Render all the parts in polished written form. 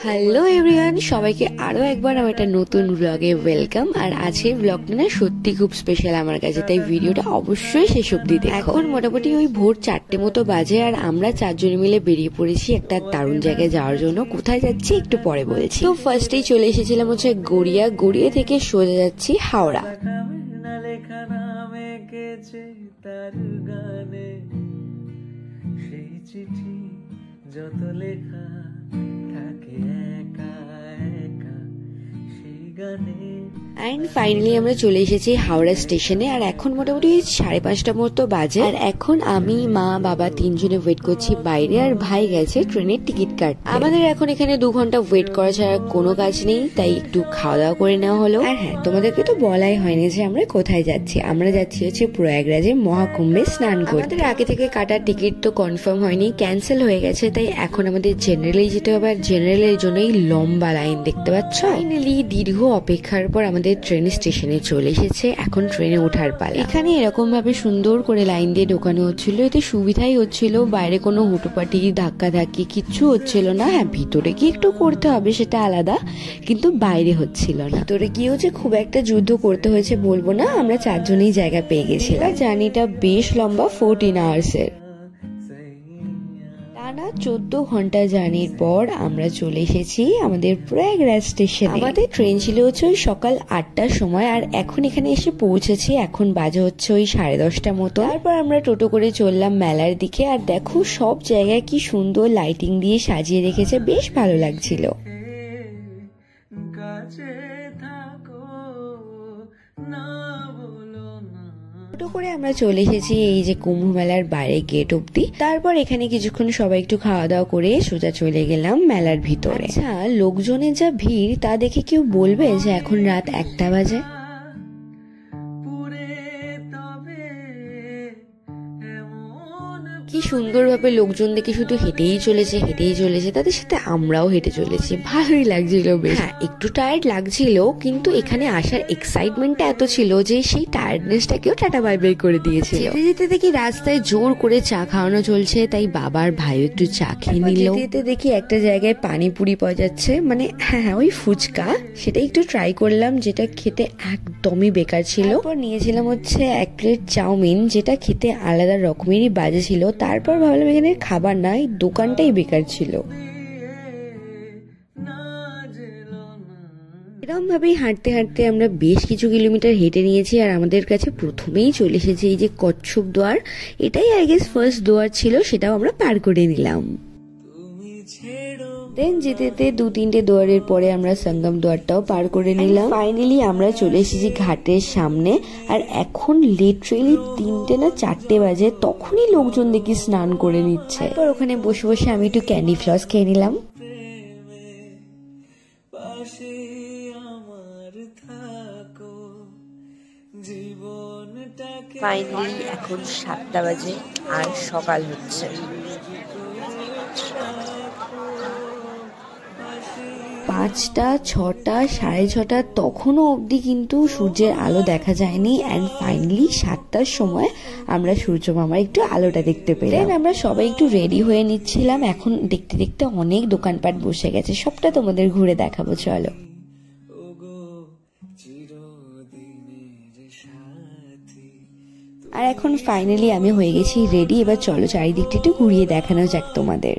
Hello everyone, সবাইকে আরো একবার আমার একটা নতুন ব্লগে ওয়েলকাম। আর আজকের ব্লগটা না সত্যি খুব স্পেশাল আমার কাছে, তাই ভিডিওটা অবশ্যই শেষ অবধি দেখো। এখন মোটামুটি ওই ভোর 4টে মতো বাজে আর আমরা 4 জন মিলে বেরিয়ে পড়েছি একটা দারুণ জায়গায় যাওয়ার জন্য। কোথায় যাচ্ছি একটু পরে বলছি। তো ফার্স্টেই চলে এসেছিলাম হচ্ছে গড়িয়া থেকে সোজা যাচ্ছি হাওড়া। যত লেখা থাকে একা একা সেই গানে। অ্যান্ড ফাইনালি আমরা চলে এসেছি হাওড়া স্টেশনে। আর এখন মোটামুটি 5:30 মতো বাজে। আর এখন আমি, মা, বাবা 3 জনে ওয়েট করছি বাইরে। আর ভাই গেছে ট্রেনের টিকিট কাটতে। আমাদের এখন এখানে 2 ঘন্টা ওয়েট করা ছাড়া কোনো কাজ নেই, তাই একটু খাওয়া দাওয়া করে নেওয়া হলো। আর হ্যাঁ, তোমাদেরকে তো বলাই হয়নি যে আমরা কোথায় যাচ্ছি। আমরা যাচ্ছি হচ্ছে প্রয়াগরাজে মহাকুম্ভে স্নান করতে। আমাদের আগে থেকে কাটার টিকিট তো কনফার্ম হয়নি, ক্যান্সেল হয়ে গেছে, তাই এখন আমাদের জেনারেলি যেতে হবে। আর জেনারেলের জন্যই লম্বা লাইন দেখতে পাচ্ছ। ফাইনালি দীর্ঘ অপেক্ষার পর আমাদের ট্রেন স্টেশনে চলে এসেছে। এখন ট্রেনে ওঠার পালা। এখানে এরকম ভাবে সুন্দর করে লাইন দিয়ে ঢোকানো হচ্ছিল, এতে সুবিধাই হচ্ছিল। বাইরে কোনো হুটোপাটি ধাক্কা ধাক্কি কিচ্ছু হচ্ছিল না। হ্যাঁ, ভিতরে কি একটু করতে হবে সেটা আলাদা, কিন্তু বাইরে হচ্ছিল না। ভিতরে গিয়েও যে খুব একটা যুদ্ধ করতে হয়েছে বলবো না, আমরা 4 জনেই জায়গা পেয়ে গেছিলাম। জার্নিটা বেশ লম্বা, 14 আওয়ার্সের। টানা 14 ঘন্টা জার্নির পর আমরা চলে এসেছি আমাদের প্রয়াগরাজ স্টেশনে। আমাদের ট্রেন ছিল হচ্ছে ওই সকাল 8টার সময়, আর এখন এখানে এসে পৌঁছেছি। এখন বাজে হচ্ছে ওই 10:30 মতো। তারপর আমরা টোটো করে চললাম মেলার দিকে। আর দেখো সব জায়গায় কি সুন্দর লাইটিং দিয়ে সাজিয়ে রেখেছে, বেশ ভালো লাগছিল। করে আমরা চলে এসেছি এই যে কুম্ভ মেলার বাইরে গেট অব্দি। তারপর এখানে কিছুক্ষণ সবাই একটু খাওয়া দাওয়া করে সোজা চলে গেলাম মেলার ভিতরে। আচ্ছা, লোকজনের যা ভিড় তা দেখে কেউ বলবে যে এখন রাত 1টা বাজে? কি সুন্দরভাবে লোকজন দেখে শুধু হেঁটেই চলেছে। তাদের সাথে আমরাও হেঁটে চলেছি, ভালোই লাগছিল বেশ। হ্যাঁ, একটু টায়ার্ড লাগছিল, কিন্তু এখানে আসার এক্সাইটমেন্টটা এত ছিল যে সেই টায়ার্ডনেসটাকেও টাটা বাই বাই করে দিয়েছিল। যেতে যেতে দেখি রাস্তায় জোর করে চা খাওয়ানো চলছে, তাই বাবার ভাই একটু চা খেয়ে নিল। যেতে দেখি একটা জায়গায় পানিপুরি পাওয়া যাচ্ছে, মানে হ্যাঁ ওই ফুচকা, সেটা একটু ট্রাই করলাম, যেটা খেতে একদমই বেকার ছিল। তারপর নিয়েছিলাম হচ্ছে 1 প্লেট চাউমিন, যেটা খেতে আলাদা রকমেরই বাজে ছিল। তারপর ভাবলাম এখানে খাবার না, এই দোকানটাই বেকার ছিল। এরকম ভাবেই হাঁটতে হাঁটতে আমরা বেশ কিছু কিলোমিটার হেঁটে নিয়েছি। আর আমাদের কাছে প্রথমেই চলে এসেছে এই যে কচ্ছপ দুয়ার। এটাই আই গেস ফার্স্ট দুয়ার ছিল, সেটাও আমরা পার করে নিলাম। দেন যেতে যেতে 2-3টে দুয়ারের পরে আমরা সঙ্গম দুয়ারটাও পার করে নিলাম। ফাইনালি আমরা চলে এসেছি ঘাটের সামনে। আর এখন লিটারেলি 3টে না 4টে বাজে, তখনই লোকজন দেখি স্নান করে নিচ্ছে। তারপর ওখানে বসে বসে আমি একটু ক্যান্ডি ফ্লস খেয়ে নিলাম। ফাইনালি এখন 7টা বাজে আর সকাল হচ্ছে। 5টা, 6টা, 6:30 তখনও অবধি কিন্তু সূর্যের আলো দেখা যায়নি। অ্যান্ড ফাইনালি 7টার সময় আমরা সূর্য মামার একটু আলোটা দেখতে পেলাম। আমরা সবাই একটু রেডি হয়ে নিচ্ছিলাম। এখন দেখতে দেখতে অনেক দোকানপাট বসে গেছে, সবটা তোমাদের ঘুরে দেখাবো, চলো। আর এখন ফাইনালি আমি হয়ে গেছি রেডি। এবার চলো চারিদিকটা একটু ঘুরিয়ে দেখানো যাক তোমাদের।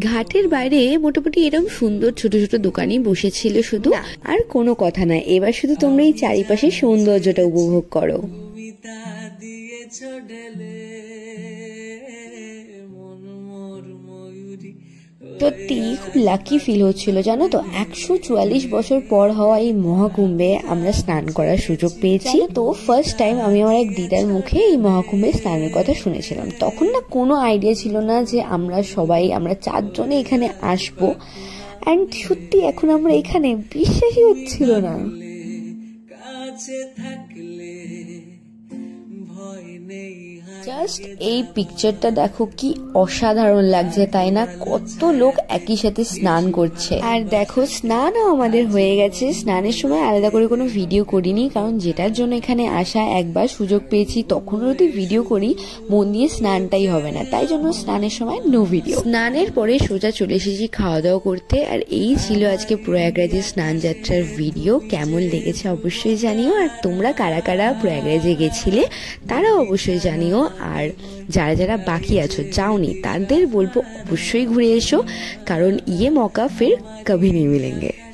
ঘাটের বাইরে মোটামুটি এরকম সুন্দর ছোট ছোট দোকানই বসেছিল শুধু, আর কোনো কথা না। এবার শুধু তোমরা এই চারিপাশে সৌন্দর্যটা উপভোগ করো। সত্যি খুব লাকি ফিল হচ্ছিল, জানো তো। 144 বছর পর হওয়া এই মহাকুম্ভে আমরা স্নান করার সুযোগ পেয়েছি। তো ফার্স্ট টাইম আমি আমার এক দিদার মুখে এই মহাকুম্ভে স্নানের কথা শুনেছিলাম। তখন না কোনো আইডিয়া ছিল না যে আমরা 4 জনে এখানে আসবো। অ্যান্ড সত্যি এখন আমরা এখানে, বিশ্বাসই হচ্ছিল না। জাস্ট এই পিকচারটা দেখো কি অসাধারণ লাগছে, তাই না? কত লোক একই সাথে স্নান করছে। আর দেখো স্নানও আমাদের হয়ে গেছে। স্নানের সময় আলাদা করে কোনো ভিডিও করিনি, কারণ যেটার জন্য এখানে আসা, একবার সুযোগ পেয়েছি তখন যদি ভিডিও করি মন দিয়ে স্নানটাই হবে না, তাই জন্য স্নানের সময় নো ভিডিও। স্নানের পরে সোজা চলে এসেছি খাওয়া দাওয়া করতে। আর এই ছিল আজকে প্রয়াগরাজের স্নান যাত্রার ভিডিও। কেমন লেগেছে অবশ্যই জানিও, আর তোমরা কারা কারা প্রয়াগরাজে গেছিলে তারা অবশ্যই জানিও। আর যারা যারা বাকি আছো যাওনি তাদের বলবো অবশ্যই ঘুরে এসো, কারণ ইয়ে মৌকা ফির কभी नहीं मिलेंगे।